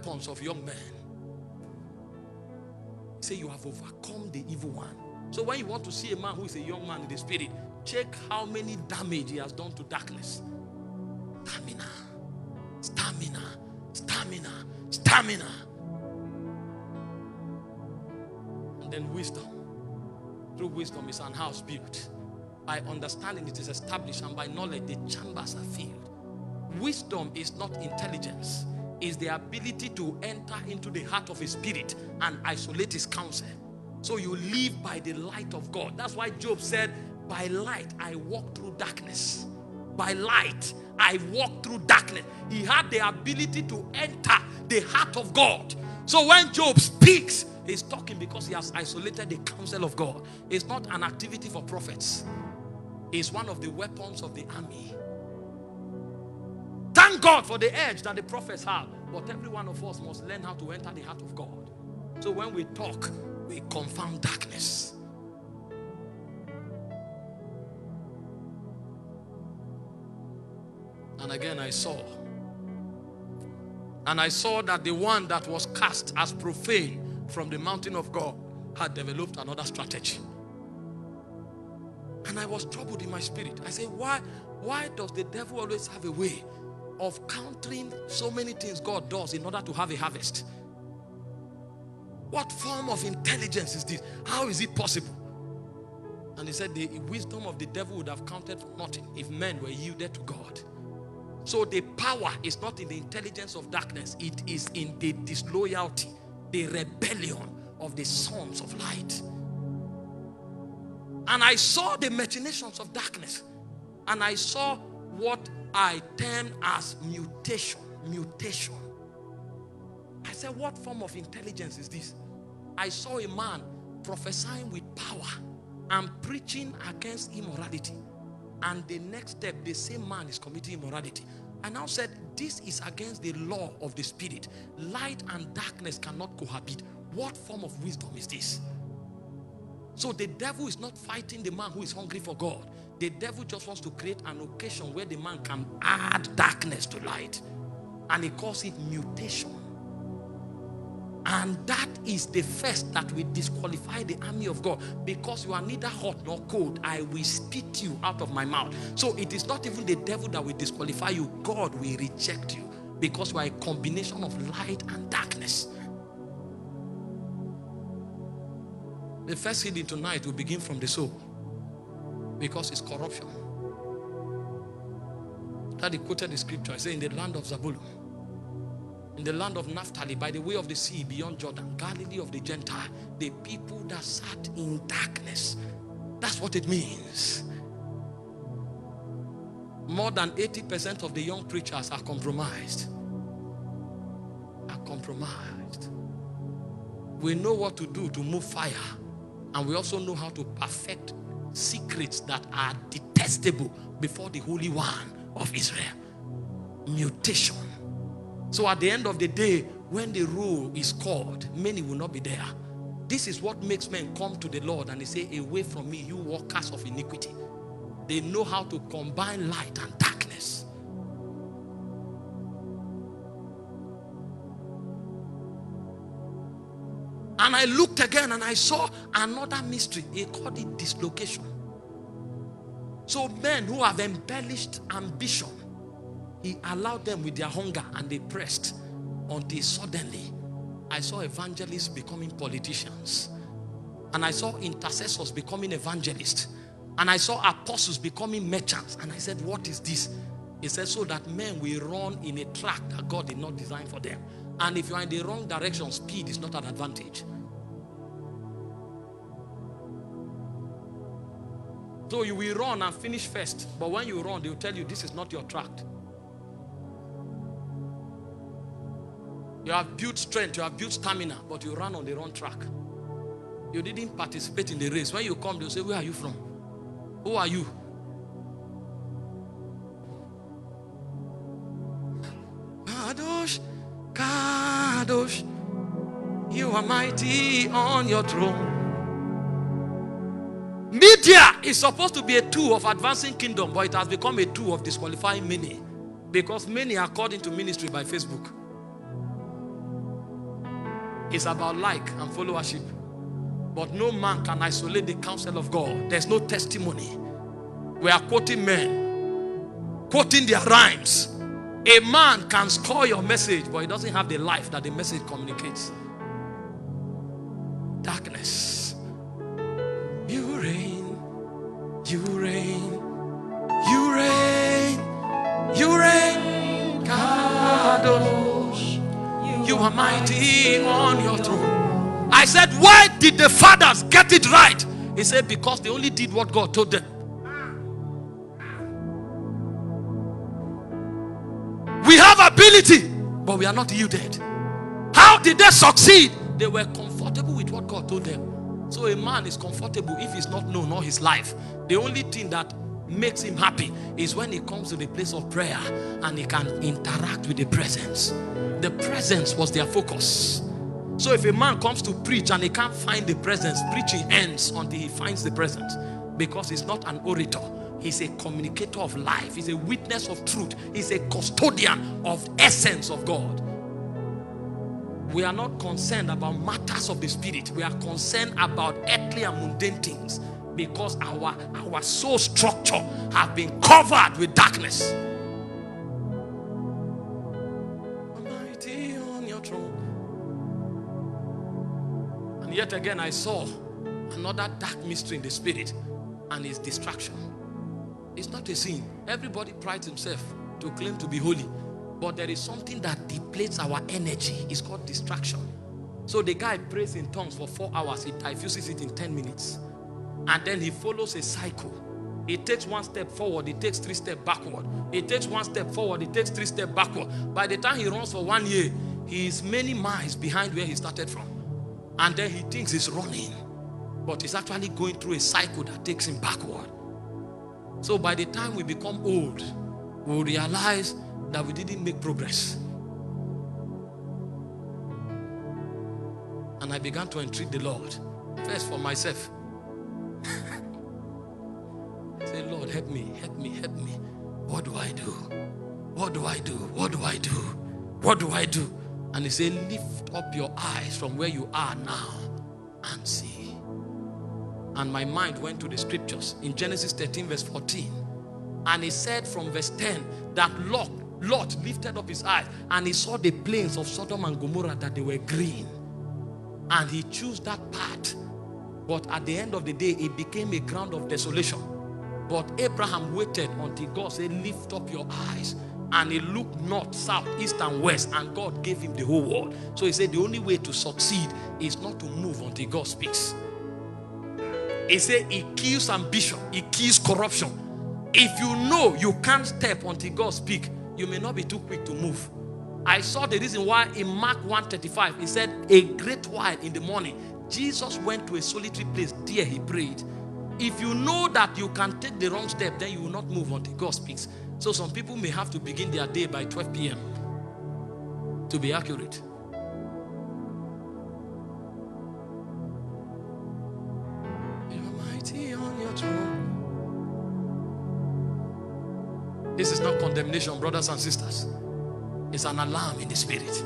weapons of young men. Say you have overcome the evil one. So when you want to see a man who is a young man in the spirit, check how many damage he has done to darkness. Stamina, stamina, stamina, stamina. And then wisdom. Through wisdom is an house built. By understanding it is established, and by knowledge the chambers are filled. Wisdom is not intelligence. It's the ability to enter into the heart of a spirit and isolate his counsel. So you live by the light of God. That's why Job said, by light I walk through darkness. By light I walk through darkness. He had the ability to enter the heart of God. So when Job speaks, he's talking because he has isolated the counsel of God. It's not an activity for prophets. It's one of the weapons of the army. Thank God for the edge that the prophets have. But every one of us must learn how to enter the heart of God. So when we talk, we confound darkness. And again I saw that the one that was cast as profane from the mountain of God had developed another strategy. And I was troubled in my spirit. I said, why does the devil always have a way of countering so many things God does in order to have a harvest? What form of intelligence is this? How is it possible? And he said the wisdom of the devil would have counted for nothing if men were yielded to God. So the power is not in the intelligence of darkness. It is in the disloyalty, the rebellion of the sons of light. And I saw the machinations of darkness. And I saw what I term as mutation. Mutation. I said, what form of intelligence is this? I saw a man prophesying with power and preaching against immorality. And the next step, the same man is committing immorality. I now said, this is against the law of the spirit. Light and darkness cannot cohabit. What form of wisdom is this? So the devil is not fighting the man who is hungry for God. The devil just wants to create an occasion where the man can add darkness to light. And he calls it mutation. And that is the first that will disqualify the army of God. Because you are neither hot nor cold, I will spit you out of my mouth. So it is not even the devil that will disqualify you. God will reject you. Because you are a combination of light and darkness. The first healing tonight will begin from the soul. Because it's corruption. That he quoted the scripture. I say, in the land of Zabulon, in the land of Naphtali, by the way of the sea beyond Jordan, Galilee of the Gentile, the people that sat in darkness. That's what it means. More than 80% of the young preachers are compromised. Are compromised. We know what to do to move fire. And we also know how to perfect secrets that are detestable before the Holy One of Israel. Mutation. So at the end of the day, when the roll is called, many will not be there. This is what makes men come to the Lord and they say, away from me, you workers of iniquity. They know how to combine light and darkness. And I looked again and I saw another mystery. He called it dislocation. So men who have embellished ambition, he allowed them with their hunger and they pressed until suddenly I saw evangelists becoming politicians. And I saw intercessors becoming evangelists. And I saw apostles becoming merchants. And I said, what is this? He said, so that men will run in a track that God did not design for them. And if you are in the wrong direction, speed is not an advantage. So you will run and finish first. But when you run, they will tell you this is not your track. You have built strength, you have built stamina, but you ran on the wrong track. You didn't participate in the race. When you come, they'll say, where are you from? Who are you? Kadosh, Kadosh, you are mighty on your throne. Media is supposed to be a tool of advancing kingdom, but it has become a tool of disqualifying many. Because many are called into ministry by Facebook. It's about like and followership. But no man can isolate the counsel of God. There's no testimony. We are quoting men, quoting their rhymes. A man can score your message, but he doesn't have the life that the message communicates. Darkness. You reign, you reign, you reign, you reign, Kadosh. You are mighty on your throne. I said, why did the fathers get it right? He said, because they only did what God told them. We have ability, but we are not yielded. How did they succeed? They were comfortable with what God told them. So a man is comfortable if he's not known all his life. The only thing that makes him happy is when he comes to the place of prayer and he can interact with the presence. The presence was their focus. So if a man comes to preach and he can't find the presence, preaching ends until he finds the presence. Because he's not an orator. He's a communicator of life. He's a witness of truth. He's a custodian of essence of God. We are not concerned about matters of the spirit. We are concerned about earthly and mundane things. Because our soul structure has been covered with darkness. Almighty on your throne. And yet again I saw another dark mystery in the spirit, and it's distraction. It's not a sin. Everybody prides himself to claim to be holy, but there is something that depletes our energy. It's called distraction. So the guy prays in tongues for 4 hours. He diffuses it in 10 minutes. And then he follows a cycle. He takes 1 step forward, he takes 3 steps backward. He takes 1 step forward, he takes 3 steps backward. By the time he runs for 1 year, he is many miles behind where he started from. And then he thinks he's running, but he's actually going through a cycle that takes him backward. So by the time we become old, we'll realize that we didn't make progress. And I began to entreat the Lord, first for myself. Say, Lord, help me, help me, help me. What do I do? What do I do? What do I do? What do I do? And he said, lift up your eyes from where you are now and see. And my mind went to the scriptures in Genesis 13 verse 14. And he said from verse 10 that Lot lifted up his eyes and he saw the plains of Sodom and Gomorrah, that they were green. And he chose that path. But at the end of the day, it became a ground of desolation. But Abraham waited until God said, lift up your eyes. And he looked north, south, east, and west, and God gave him the whole world. So he said the only way to succeed is not to move until God speaks. He said it kills ambition, it kills corruption. If you know you can't step until God speaks, you may not be too quick to move. I saw the reason why in Mark 1:35, he said, a great while in the morning, Jesus went to a solitary place. There he prayed. If you know that you can take the wrong step, then you will not move until God speaks. So some people may have to begin their day by 12 p.m. to be accurate. You are mighty on your throne. This is not condemnation, brothers and sisters. It's an alarm in the spirit.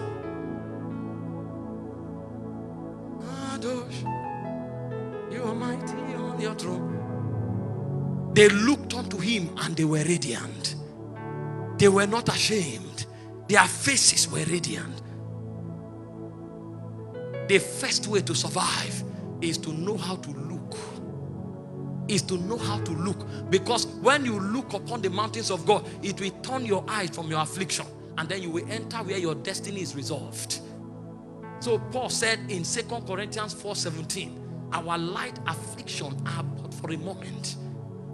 Adosh, you are mighty on your throne. They looked unto him and they were radiant. They were not ashamed. Their faces were radiant. The first way to survive is to know how to look. Is to know how to look. Because when you look upon the mountains of God, it will turn your eyes from your affliction. And then you will enter where your destiny is resolved. So Paul said in 2 Corinthians 4:17, our light affliction are but for a moment.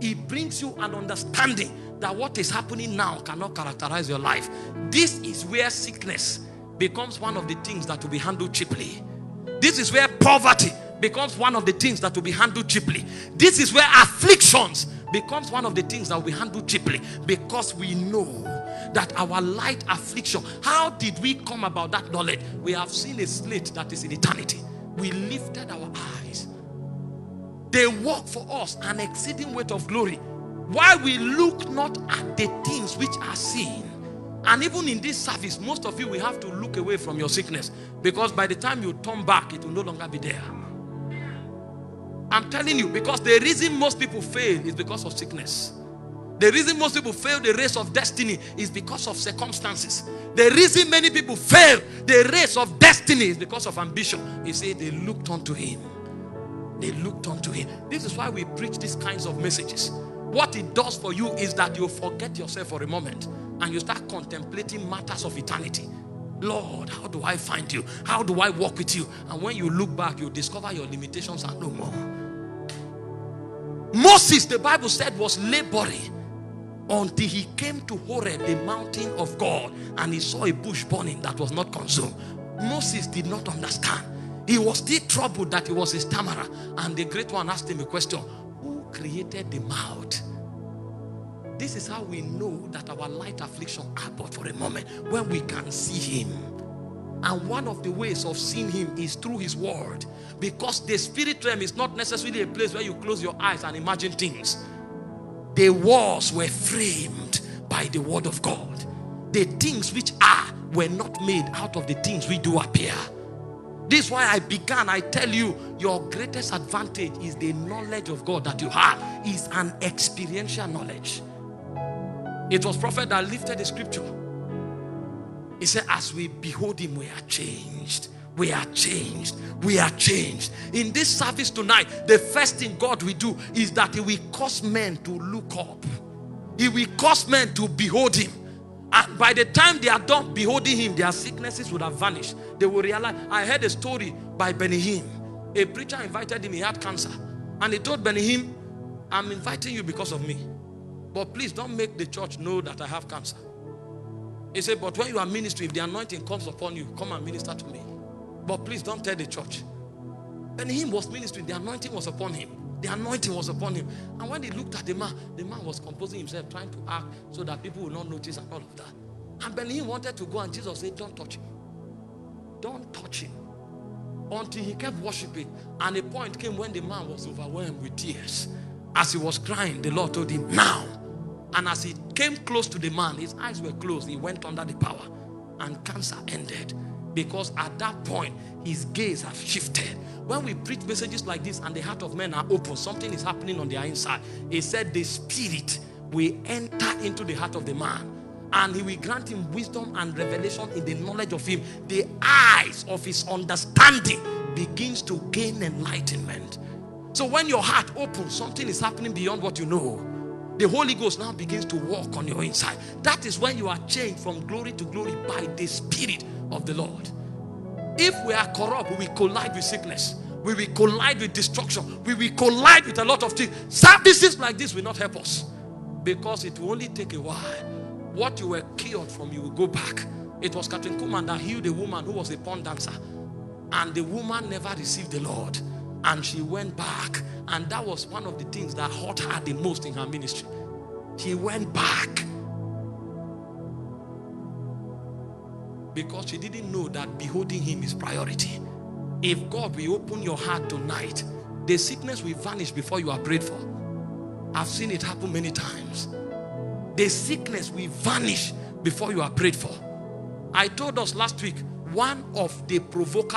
It brings you an understanding that what is happening now cannot characterize your life. This is where sickness becomes one of the things that will be handled cheaply. This is where poverty becomes one of the things that will be handled cheaply. This is where afflictions becomes one of the things that will be handled cheaply, because we know that our light affliction. How did we come about that knowledge? We have seen a slate that is in eternity. We lifted our eyes. They work for us an exceeding weight of glory, while we look not at the things which are seen. And even in this service, most of you will have to look away from your sickness, because by the time you turn back, it will no longer be there. I'm telling you, because the reason most people fail is because of sickness. The reason most people fail the race of destiny is because of circumstances. The reason many people fail the race of destiny is because of ambition. He said they looked unto him. They looked unto him. This is why we preach these kinds of messages. What it does for you is that you forget yourself for a moment and you start contemplating matters of eternity. Lord, how do I find you? How do I walk with you? And when you look back, you discover your limitations are no more. Moses, the Bible said, was laboring until he came to Horeb, the mountain of God, and he saw a bush burning that was not consumed. Moses did not understand. He was still troubled that he was a stammerer. And the great one asked him a question: who created the mouth? This is how we know that our light affliction are but for a moment, when we can see him. And one of the ways of seeing him is through his word, because the spirit realm is not necessarily a place where you close your eyes and imagine things. The walls were framed by the word of God. The things which are were not made out of the things which do appear. This is why I tell you, your greatest advantage is the knowledge of God that you have. Is an experiential knowledge. It was prophet that lifted the scripture. He said, as we behold him, we are changed. We are changed. We are changed. In this service tonight, the first thing God will do is that he will cause men to look up. He will cause men to behold him. And by the time they are done beholding him, their sicknesses would have vanished. They will realize. I heard a story by Benny Hinn. A preacher invited him, he had cancer. And he told Benny Hinn, I'm inviting you because of me. But please don't make the church know that I have cancer. He said, but when you are ministering, if the anointing comes upon you, come and minister to me. But please don't tell the church. Benny Hinn was ministering, the anointing was upon him. The anointing was upon him. And when he looked at the man was composing himself, trying to act so that people will not notice and all of that. And Benny Hinn wanted to go, and Jesus said, don't touch him. Don't touch him. Until he kept worshiping. And a point came when the man was overwhelmed with tears. As he was crying, the Lord told him, now. And as he came close to the man, his eyes were closed. He went under the power. And cancer ended. Because at that point, his gaze has shifted. When we preach messages like this and the heart of men are open, something is happening on their inside. He said the spirit will enter into the heart of the man. And he will grant him wisdom and revelation in the knowledge of him. The eyes of his understanding begins to gain enlightenment. So when your heart opens, something is happening beyond what you know. The Holy Ghost now begins to walk on your inside. That is when you are changed from glory to glory by the Spirit of the Lord. If we are corrupt, we will collide with sickness. We will collide with destruction. We will collide with a lot of things. Services like this will not help us, because it will only take a while. What you were cured from, you will go back. It was Catherine Kuhlman that healed a woman who was a porn dancer. And the woman never received the Lord. And she went back. And that was one of the things that hurt her the most in her ministry. She went back. Because she didn't know that beholding him is priority. If God will open your heart tonight, the sickness will vanish before you are prayed for. I've seen it happen many times. The sickness will vanish before you are prayed for. I told us last week, one of the provokers